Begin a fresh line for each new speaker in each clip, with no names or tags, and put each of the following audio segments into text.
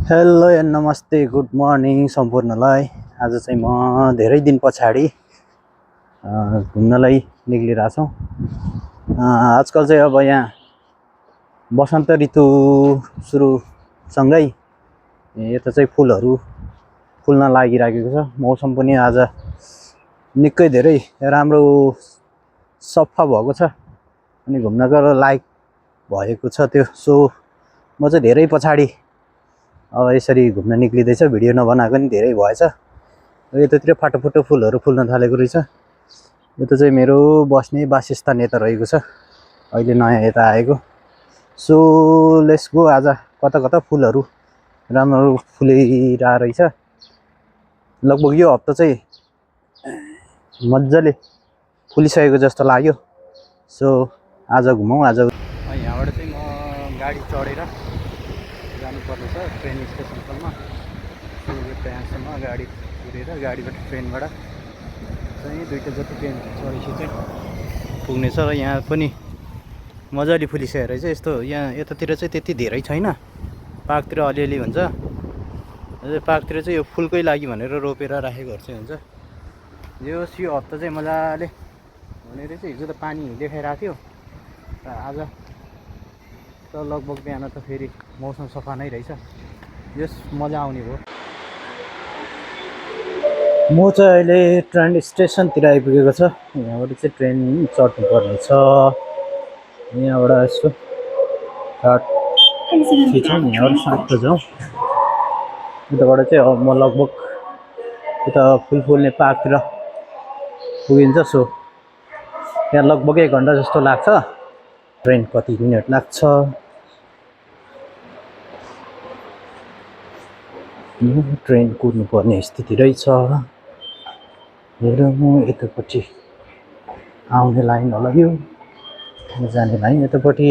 Hello and नमस्ते, good morning सम्पूर्णलाई। आज चाहिँ म धेरै दिन पछाडि घुम्नलाई निक्लिरहेको छौँ। आजकल चाहिँ अब यहाँ वसन्त ऋतु सुरुसँगै यता चाहिँ फुलहरू फुल्न लागिराखेको छ। मौसम पनि आज निकै धेरै राम्रो सफा भएको छ अनि घुम्नको लायक भएको छ त्यो। सो म चाहिँ धेरै पछाडि अब यसरी घुम्न निक्लिँदैछ। भिडियो नबनाएको पनि धेरै भएछ। यतातिर फाटोफुटो फुलहरू फुल्न थालेको रहेछ। यो त चाहिँ मेरो बस्ने वासस्थान यता रहेको छ, अहिले नयाँ यता आएको। So let's go. आज कता कता फुलहरू राम्रो फुलिरहेको रहेछ। लगभग यो हप्ता चाहिँ मजाले फुलिसकेको जस्तो लाग्यो। सो आज घुमौँ। आज यहाँबाट चाहिँ म गाडी चढेर जानुपर्ने छ ट्रेन स्टेसनसम्म। त्यहाँसम्म गाडी कुरेर गाडीबाट ट्रेनबाट चाहिँ दुईवटा जति ट्रेन चढेपछि चाहिँ पुग्नेछ। र यहाँ पनि मजाले फुलिसकेको रहेछ। यस्तो यहाँ यतातिर चाहिँ त्यति धेरै छैन, पार्कतिर अलिअलि हुन्छ। पार्कतिर चाहिँ यो फुलकै लागि भनेर रोपेर राखेकोहरू चाहिँ हुन्छ। यो हप्ता चाहिँ मजाले हुने रहेछ। हिजो त पानी देखाइरहेको थियो, आज त लगभग बिहान त फेरि मौसम सफा नै रहेछ। यस मजा आउने भयो। म चाहिँ अहिले ट्रेन स्टेसनतिर आइपुगेको छ। यहाँबाट चाहिँ ट्रेन चढ्नु पर्ने छ। यहाँबाट यसो खिचौँ, यहाँबाट सातो जाउँ। उताबाट चाहिँ अब म लगभग उता फुल फुल्ने पार्कतिर पुगिन्छ। सो त्यहाँ लगभग 1 घन्टा जस्तो लाग्छ। ट्रेन कति मिनट लाग्छ? ट्रेन कुद्नु पर्ने स्थिति रहेछ। हेरौँ यतापट्टि आउने लाइन होला, यो जाने लाइन यतापट्टि।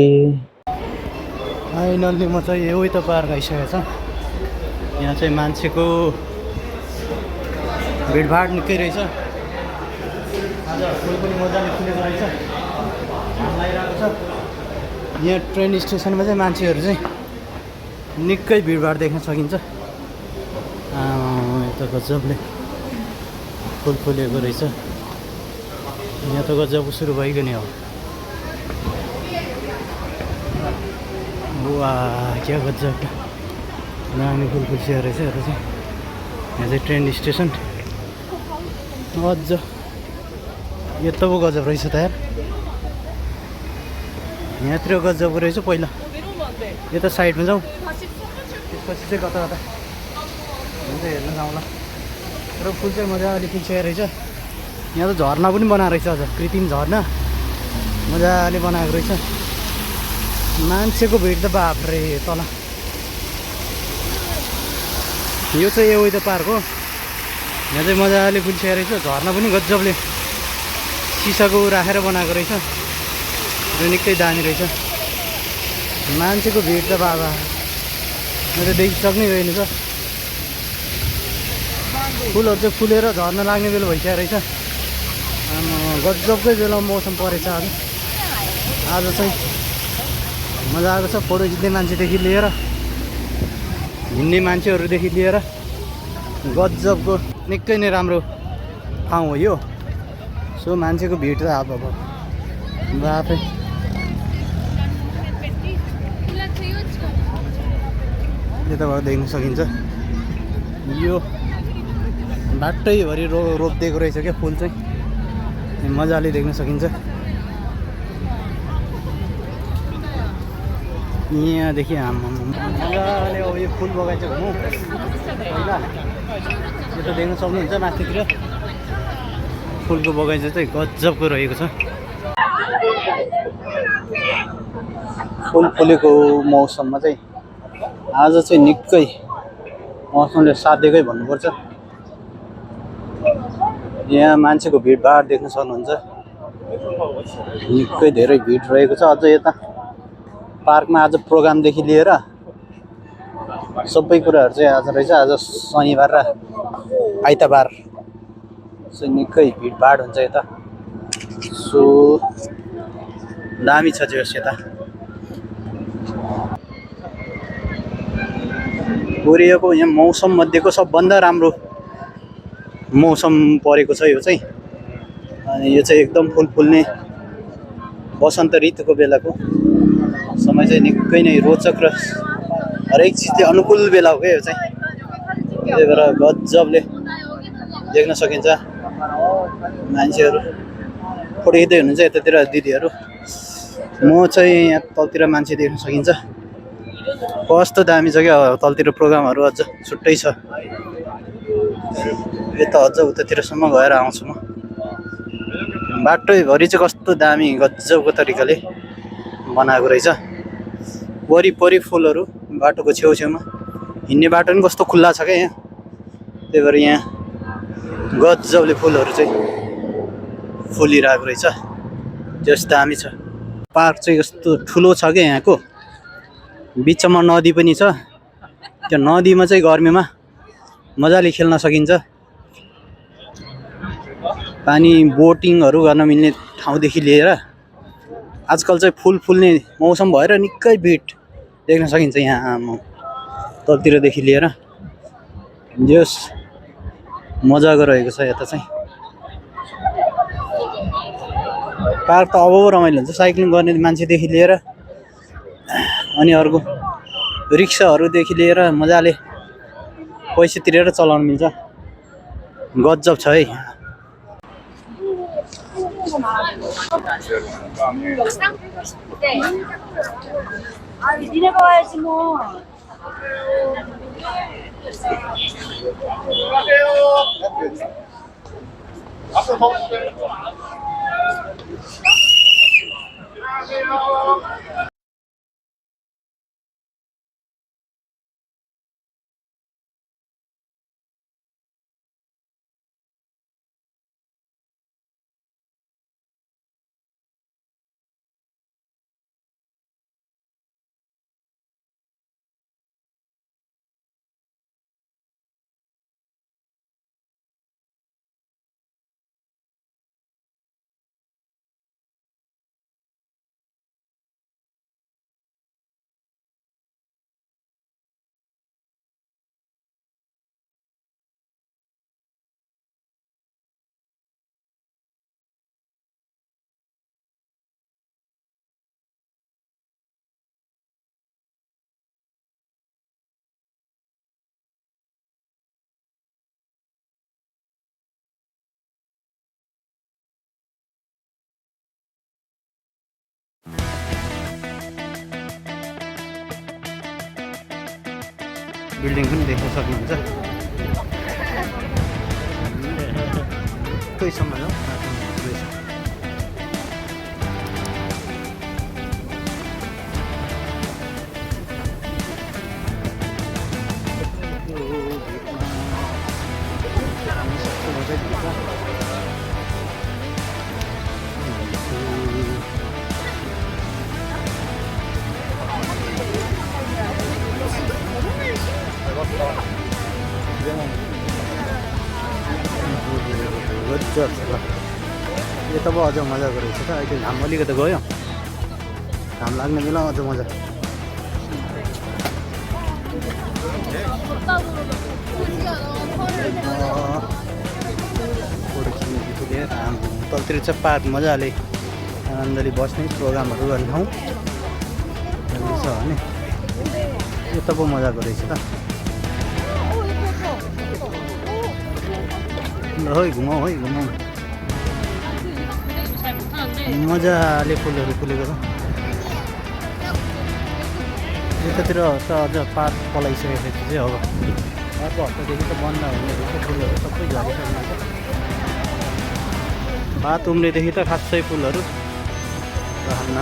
फाइनल्ली म चाहिँ एउटा पार्क आइसकेको छ। यहाँ चाहिँ मान्छेको भिडभाड निकै रहेछ। आज फुल पनि मजाले फुलेको रहेछ, घाम लागिरहेको छ। यहाँ ट्रेन स्टेसनमा चाहिँ मान्छेहरू चाहिँ निकै भिडभाड देख्न सकिन्छ। यता गजबले फुल फुलेको रहेछ। यहाँ त गजब सुरु भइगयो नि। अब वाह, क्या गजब दामी फुल फुलिसकेको रहेछ। यता चाहिँ यहाँ चाहिँ ट्रेन स्टेसन। अझ यता पो गजब रहेछ त यार। यहाँतिर गजब रहेछ। पहिला यता साइडमा जाउँ, त्यसपछि चाहिँ कता कता हुन्छ हेर्न जाउँला। र फुल चाहिँ मजाले फुलिसकेको रहेछ। यहाँ त झर्ना पनि बनाएको रहेछ, अझ कृत्रिम झर्ना मजाले बनाएको रहेछ। मान्छेको भिड त बाफ्रे तल। यो चाहिँ एउटा पार्क हो। यहाँ चाहिँ मजाले फुलिसकेको रहेछ। झर्ना पनि गजबले सिसाको राखेर बनाएको रहेछ र निकै दामी रहेछ। मान्छेको भिड त बाबा मैले देखिसक्ने रहेन छ। फुलहरू चाहिँ फुलेर झर्न लाग्ने बेला भइसकेको रहेछ। गजबकै बेला मौसम परेछ आज। आज चाहिँ मजा आएको छ। फोटो खिच्ने मान्छेदेखि लिएर हिँड्ने मान्छेहरूदेखि लिएर गजबको निकै नै राम्रो ठाउँ हो यो। सो मान्छेको भिड त अब बाफे। यताबाट देख्न सकिन्छ यो बाटैभरि रोपिदिएको रहेछ क्या फुल चाहिँ, मजाले देख्न सकिन्छ। यहाँदेखि मजाले अब यो फुल बगैँचा घुमौँ पहिला। यो त देख्न सक्नुहुन्छ माथितिर फुलको बगैँचा चाहिँ गजबको रहेको छ। फुल फुलेको मौसममा चाहिँ आज चाहिँ निकै मौसमले साथ दिएकै भन्नुपर्छ। यहाँ मान्छेको भिडभाड देख्न सक्नुहुन्छ। निकै धेरै भिड रहेको छ। अझ यता पार्कमा आज प्रोग्रामदेखि लिएर सबै कुराहरू चाहिँ आज रहेछ। आज शनिबार र आइतबार चाहिँ निकै भिडभाड हुन्छ यता। सो दामी छ जोस् यता। कोरियाको यहाँ मौसम मध्येको सबभन्दा राम्रो मौसम परेको छ यो चाहिँ। अनि यो चाहिँ एकदम फुल फुल्ने वसन्त ऋतुको बेलाको समय चाहिँ निकै नै रोचक र हरेक चिजले अनुकूल बेला हो क्या यो चाहिँ। त्यही भएर गजबले देख्न सकिन्छ। मान्छेहरू फोटो खिच्दै हुनुहुन्छ यतातिर दिदीहरू। म चाहिँ यहाँ तलतिर मान्छे देख्न सकिन्छ। कस्तो दामी छ क्या तलतिर प्रोग्रामहरू अझ छुट्टै छ। यता अझ उतातिरसम्म गएर आउँछु म। बाटैभरि चाहिँ कस्तो दामी गजबको तरिकाले बनाएको रहेछ। वरिपरि फुलहरू बाटोको छेउछेउमा। हिँड्ने बाटो पनि कस्तो खुल्ला छ क्या यहाँ। त्यही भएर यहाँ गजबले फुलहरू चाहिँ फुलिरहेको रहेछ। जस दामी छ। पार्क चाहिँ कस्तो ठुलो छ क्या यहाँको। बिचमा नदी पनि छ। त्यो नदीमा चाहिँ गर्मीमा मजाले खेल्न सकिन्छ। पानी बोटिङहरू गर्न मिल्ने ठाउँदेखि लिएर आजकल चाहिँ फुल फुल्ने मौसम भएर निकै भिड देख्न सकिन्छ यहाँ तलतिरदेखि लिएर। जस मजाको रहेको छ यता चाहिँ। पार्क त अब रमाइलो हुन्छ साइक्लिङ गर्ने मान्छेदेखि लिएर अनि अर्को रिक्साहरूदेखि लिएर मजाले पैसा तिरेर चलाउन मिल्छ। गजब छ है। बिल्डिङ पनि देख्न सक्नुहुन्छ। त्यहीसम्म जाउँ। यो त अब अझ मजाको रहेछ त। अहिले घाम अलिकति गयो। घाम लाग्ने बेला अझ मजा। फोटो खिच्नेदेखि लिएर तलतिर चाहिँ पार्क मजाले आनन्दले बस्ने प्रोग्रामहरू गर्ने ठाउँ छ भने यो त पो मजाको रहेछ त। है घुमाऊ है घुमाऊ। मजाले फुलहरू फुलेको छ। यतातिर त अझ पात पलाइसकेपछि चाहिँ अब अर्को हप्तादेखि त बन्द हुने फुलहरू सबै झरिसक्ने छ। पात उम्रेदेखि त खासै फुलहरू रहन्न।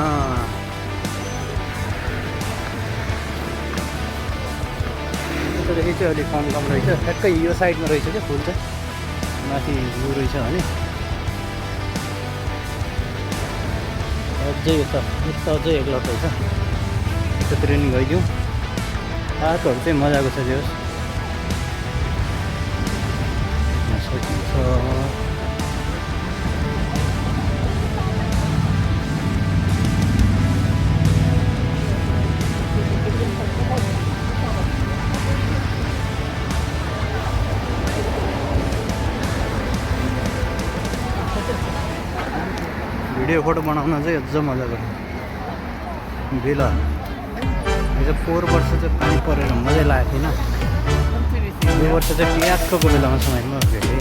यतादेखि चाहिँ अलिक कम कम रहेछ। ठ्याक्कै यो साइडमा रहेछ क्या फुल चाहिँ। माथि भ्यू रहेछ भने अझै यता अझै एक्लट रहेछ। यतातिर नि गइदिउँ। पार्कहरू चाहिँ मजाको छ जो सकिन्छ। भिडियो फोटो बनाउन चाहिँ अझ मजाको बेला हिजो 4 वर्ष चाहिँ पानी परेर मजै लागेको थिएन। यो वर्ष चाहिँ ट्याक्कको बेलामा समयमा भेटेँ।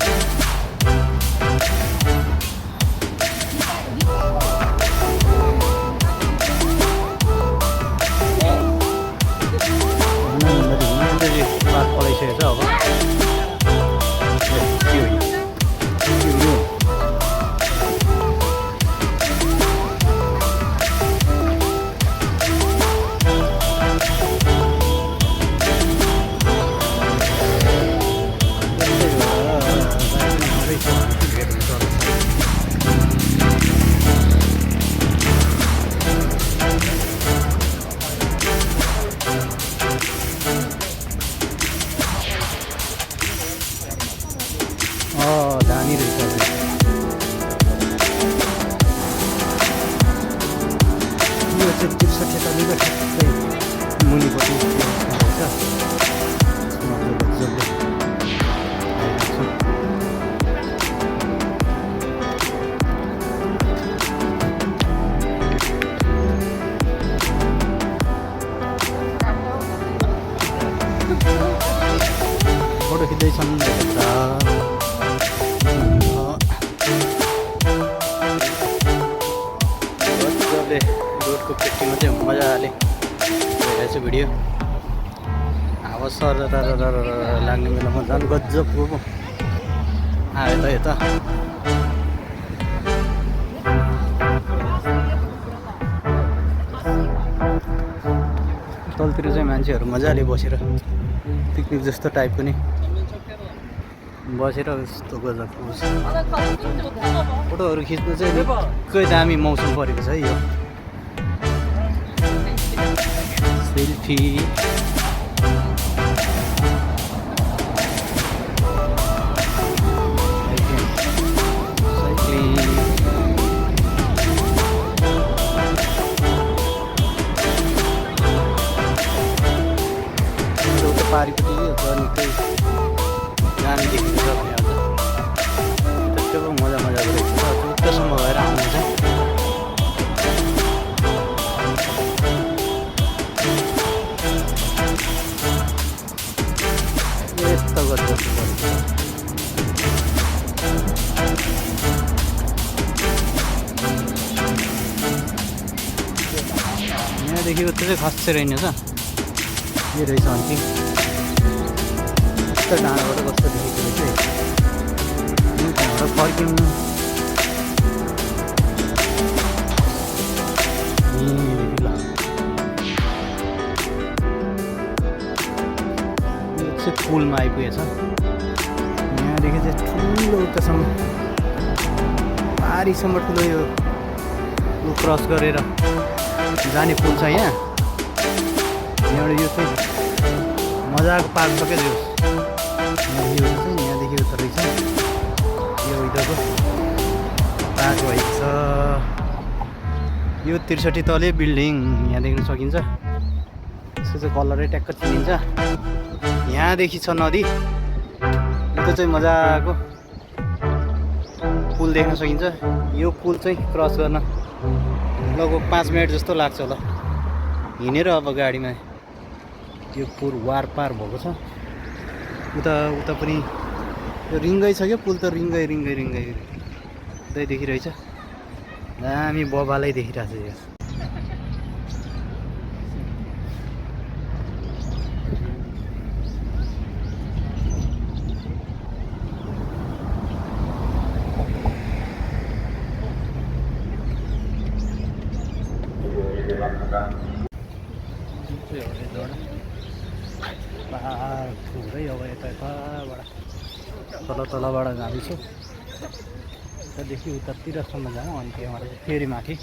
पार्क पलाइसकेको छ अब। दामी रहेछ। यो चाहिँ 63 तलीको ठ्याक्कै मुनिपट्टि रहेछ। फोटो खिच्दैछन् रोडको पेटीमा चाहिँ मजाले भइरहेछ भिडियो। हावा सर लाग्ने बेलामा झन् गजबको आयो त यता। तलतिर चाहिँ मान्छेहरू मजाले बसेर पिकनिक जस्तो टाइपको नि बसेर यस्तो गजबको फोटोहरू खिच्नु चाहिँ निकै दामी मौसम परेको छ है। यो सेल्फी पारिपट्टि निकै दामी देखिन्छ भने अझ त्यस्तो मजा मजाको रहेछ। उत्तरसम्म भएर आउनु चाहिँ यस्तो गर्छ। यहाँदेखि उता चाहिँ खस्छ रहेनछ। यो रहेछ अन्तिम यस्तो डाँडाबाट कस्तो देखेको रहेछ। त्यहाँबाट फर्क्यौँ ल। यो चाहिँ पुलमा आइपुगेछ। यहाँदेखि चाहिँ ठुलो उतासम्म पारीसम्म ठुलो यो क्रस गरेर जाने पुल छ यहाँ। यहाँबाट यो चाहिँ मजाको पार्क छ क्या। यो चाहिँ यहाँदेखि उता रहेछ। यो उताको पार्क भएको छ। यो 63 तले बिल्डिङ यहाँ देख्न सकिन्छ। यसको चाहिँ कलरै ट्याक्क चिनिन्छ। यहाँदेखि छ नदी। यो चाहिँ मजाको पुल देख्न सकिन्छ। यो पुल चाहिँ क्रस गर्न लगभग 5 मिनट जस्तो लाग्छ होला हिँडेर। अब गाडीमा यो पुल वार पार भएको छ। उता पनि यो रिङ्गै छ क्या पुल त। रिङ्गै उतै देखिरहेछ। दामी बबालै देखिरहेछ यो। पुरै अब यताबाट तलबाट जाँदैछु। त्यहाँदेखि उतातिरसम्म जाउँ अनि त्यहाँबाट चाहिँ फेरि माथि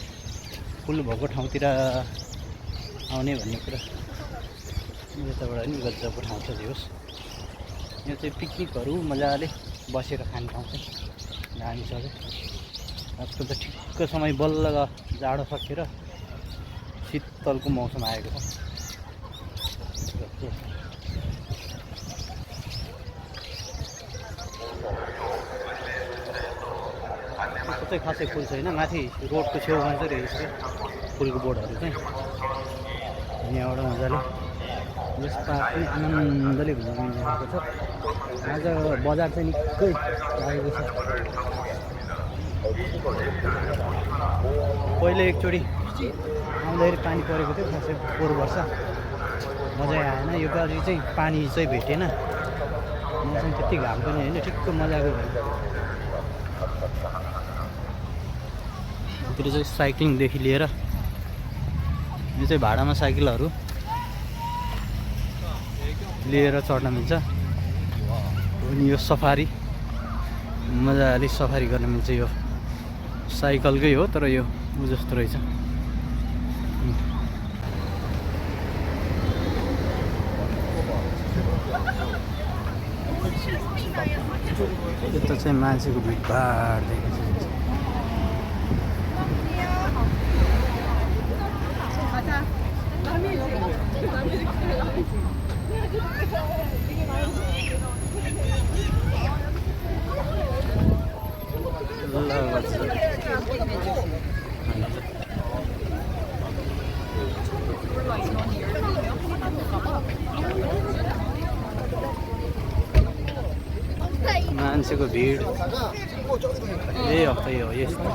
पुल भएको ठाउँतिर आउने भन्ने कुरा। यताबाट नि गजबको ठाउँ छ होस्। यहाँ चाहिँ पिकनिकहरू मजाले बसेर खाने ठाउँ चाहिँ दामी छ। आजकल त ठिक्क समय बल्ल जाडो सकेर शीतलको मौसम आएको छ। चाहिँ खासै फुल छैन, माथि रोडको छेउमा चाहिँ रहेछ क्या फुलको बोर्डहरू चाहिँ। यहाँबाट मजाले यस पार्क पनि आनन्दले घुम्न मिलिरहेको छ। आज बजार चाहिँ निकै लागेको छ। पहिले एकचोटि आउँदाखेरि पानी परेको थियो खासै पोहोर वर्ष, मजा आएन। यो पालि चाहिँ पानी चाहिँ भेटेन, मौसम त्यति घाम पनि होइन, ठिक्क मजाको भयो। तिर चाहिँ साइक्लिङदेखि लिएर यो चाहिँ भाडामा साइकलहरू लिएर चढ्न मिल्छ। अनि यो सफारी मजाले सफारी गर्न मिल्छ। यो साइकलकै हो तर यो उ जस्तो रहेछ। यता चाहिँ मान्छेको भिडभाड देखिन्छ। मान्छेको भिड यही हप्ता हो यस्तो।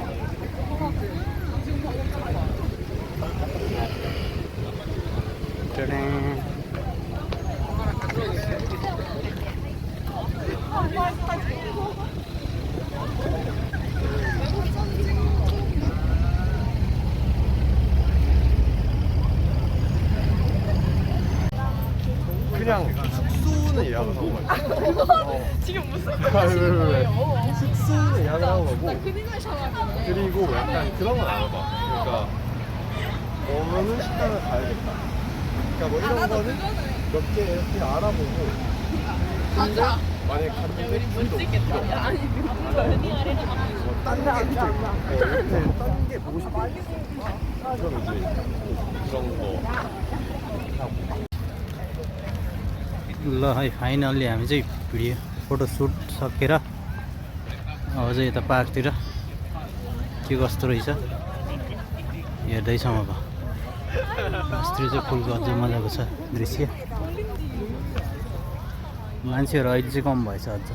그냥 숙소는 예약을 하고 가요.
지금 무슨
왜?
거예요?
숙소는 예약을 하고 가고
큰일 나셔가지고.
그리고 약간 그런 건 알아봐. 그러니까 어느 식당을 가야겠다. 그러니까 뭐 이런 거는 몇 개 이렇게 알아보고 근데 만약에 갔는데 길이 너무 길어.
아니
뭐딴게 이렇게 딴게 보고 싶어. 그럼 이제 그런 거
ल है फाइनल्ली हामी चाहिँ भिडियो फोटोसुट सकेर अब चाहिँ यता पार्कतिर के कस्तो रहेछ हेर्दैछौँ। अब अस्तिर चाहिँ फुलको अझै मजाको छ दृश्य। मान्छेहरू अहिले चाहिँ कम भएछ, अझ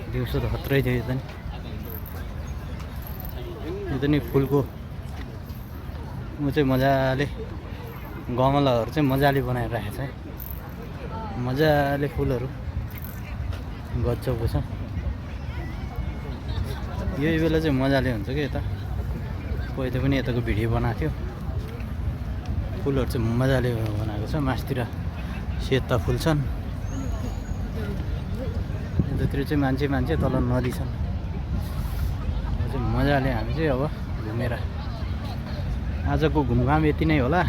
दिउँसो त खत्रै थियो। यो त नि फुलको म चाहिँ मजाले गमलाहरू चाहिँ मजाले बनाएर राखेको छ है। मजाले फुलहरू गजबको छ। यही बेला चाहिँ मजाले हुन्छ कि यता। पहिले पनि यताको भिडियो बनाएको थियो। फुलहरू चाहिँ मजाले बनाएको छ। मासतिर सेता फुल छन्, यतातिर चाहिँ मान्छे तल नदी छन्। चाहिँ मजाले हामी चाहिँ अब घुमेर आजको घुमघाम यति नै होला।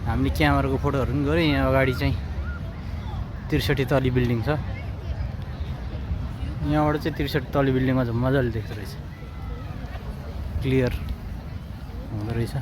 हामीले क्यामेराको फोटोहरू पनि गऱ्यौँ। यहाँ अगाडि चाहिँ 63 तली बिल्डिङ छ। यहाँबाट चाहिँ 63 तली बिल्डिङ अझ मजाले देख्दो रहेछ, क्लियर हुँदो रहेछ।